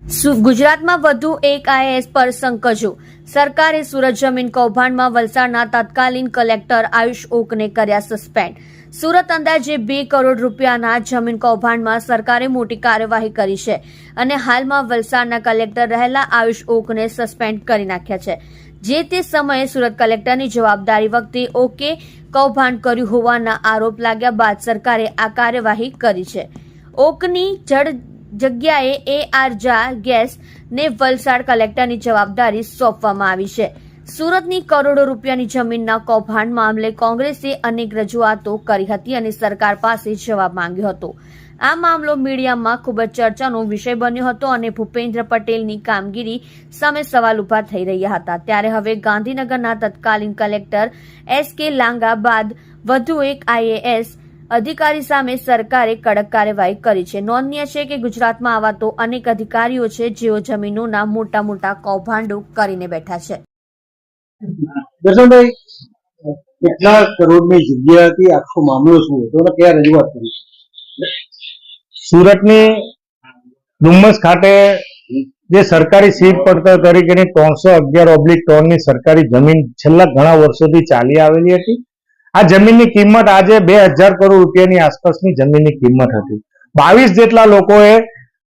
ગુજરાતમાં વધુ એક આઈએએસ પર સંકજો. સરકારે સુરત જમીન કૌભાંડમાં વલસાડના તત્કાલીન કલેક્ટર આયુષ ઓકને કર્યા સસ્પેન્ડ. સુરત અંદાજે 2 કરોડ રૂપિયાના જમીન કૌભાંડમાં સરકારે મોટી કાર્યવાહી કરી છે અને હાલમાં વલસાડના કલેક્ટર રહેલા આયુષ ઓકને સસ્પેન્ડ કરી નાખ્યા છે. જે તે સમયે સુરત કલેક્ટરની જવાબદારી વખતે ઓકે કૌભાંડ કર્યું હોવાના આરોપ લાગ્યા બાદ સરકારે આ કાર્યવાહી કરી છે. ઓકની જગ્યાએ AR ઝા ગેસ ને વલસાડ કલેક્ટરની જવાબદારી સોંપવામાં આવી છે. સુરતની કરોડો રૂપિયાની જમીનના કૌભાંડ મામલે કોંગ્રેસે અનેક રજૂઆતો કરી હતી અને સરકાર પાસે જવાબ માંગ્યો હતો. આ મામલો મીડિયામાં ખૂબ જ ચર્ચાનો વિષય બન્યો હતો અને ભૂપેન્દ્ર પટેલની કામગીરી સામે સવાલ ઉભા થઈ રહ્યા હતા. ત્યારે હવે ગાંધીનગરના તત્કાલીન કલેક્ટર SK લાંગા બાદ વધુ એક IAS અધિકારી સામે સરકારે કડક કાર્યવાહી કરી છે. નોંધનીય છે કે ગુજરાતમાં આવા તો અનેક અધિકારીઓ છે જેઓ જમીનોના મોટા મોટા કૌભાંડો કરીને બેઠા છે. દર્શનભાઈ, કેટલા કરોડની જગ્યા હતી, આખો મામલો શું હતો, ક્યાં રજૂઆત કરી? સુરતની ડુમ્મસ ખાતે જે સરકારી સીટ પડતર તરીકેની 311/3 ની સરકારી જમીન છેલ્લા ઘણા વર્ષોથી ચાલી આવેલી હતી. આ જમીનની કિંમત આજે 2000 કરોડ રૂપિયાની આસપાસની જમીનની કિંમત હતી. 22 જેટલા લોકોએ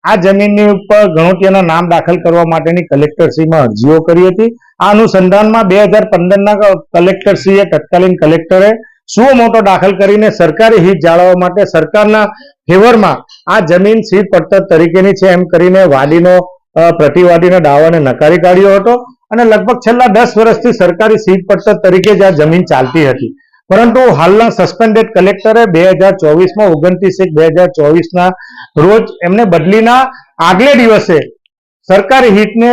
આ જમીનની ઉપર ગણોતિયાના નામ દાખલ કરવા માટેની કલેક્ટરશ્રીમાં અરજીઓ કરી હતી. આ અનુસંધાનમાં 2015ના કલેક્ટરશ્રીએ તત્કાલીન કલેક્ટરે સુઓ મોટો દાખલ કરીને સરકારી હિત જાળવવા માટે સરકારના ફેવરમાં આ જમીન સીટ પડતર તરીકેની છે એમ કરીને વાદીનો પ્રતિવાદીના દાવાને નકારી કાઢ્યો હતો અને લગભગ છેલ્લા 10 વર્ષથી સરકારી સીટ પડતર તરીકે જ આ જમીન ચાલતી હતી. પરંતુ હાલના સસ્પેન્ડેડ કલેક્ટરે 2024માં 29/1/2024ના રોજ એમને બદલીના આગલે દિવસે સરકારી હિતને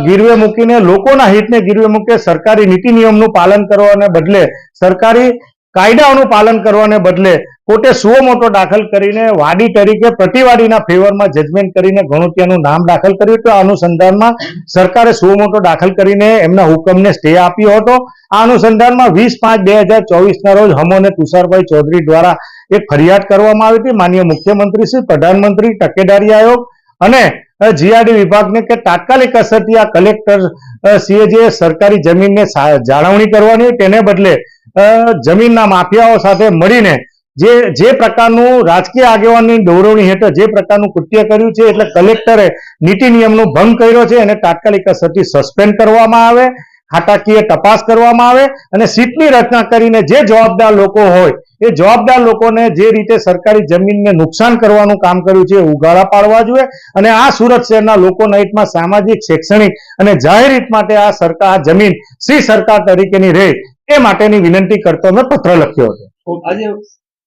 ગીરવે મૂકીને લોકોના હિતને ગીરવે મૂકે સરકારી નીતિ નિયમનું પાલન કરવાને બદલે સરકારી કાયદાઓનું પાલન કરવાને બદલે પોતે સુઓ મોટો દાખલ કરીને વાદી તરીકે પ્રતિવાદીના ફેવરમાં જજમેન્ટ કરીને ગણોતિયાનું નામ દાખલ કર્યું હતું. આ અનુસંધાનમાં સરકારે સુઓ મોટો દાખલ કરીને એમના હુકમને સ્ટે આપ્યો હતો. આ અનુસંધાનમાં 20/5/2024ના રોજ હમો અને તુષારભાઈ ચૌધરી દ્વારા એક ફરિયાદ કરવામાં આવી હતી માનનીય મુખ્યમંત્રી શ્રી, પ્રધાનમંત્રી, તકેદારી આયોગ અને GRD વિભાગને કે તાત્કાલિક અસરથી આ કલેક્ટર શ્રીએ જે સરકારી જમીનને જાળવણી કરવાની હોય તેને બદલે જમીનના માફિયાઓ સાથે મળીને જે પ્રકારનું રાજકીય આગેવાનની દોરવણી હેઠળ જે પ્રકારનું કૃત્ય કર્યું છે, એટલે કલેક્ટરે નીતિ નિયમનો ભંગ કર્યો છે. એને તાત્કાલિક અસરથી સસ્પેન્ડ કરવામાં આવે, ખાતાકીય તપાસ કરવામાં આવે અને સીટની રચના કરીને જે જવાબદાર લોકો હોય એ જવાબદાર લોકોને જે રીતે સરકારી જમીનને નુકસાન કરવાનું કામ કર્યું છે એ ઉઘાડા પાડવા જોઈએ અને આ સુરત શહેરના લોકોના હિતમાં સામાજિક, શૈક્ષણિક અને જાહેર હિત માટે આ સરકાર જમીન શ્રી સરકાર તરીકેની રહે એ માટેની વિનંતી કરતો મેં પત્ર લખ્યો હતો. આજે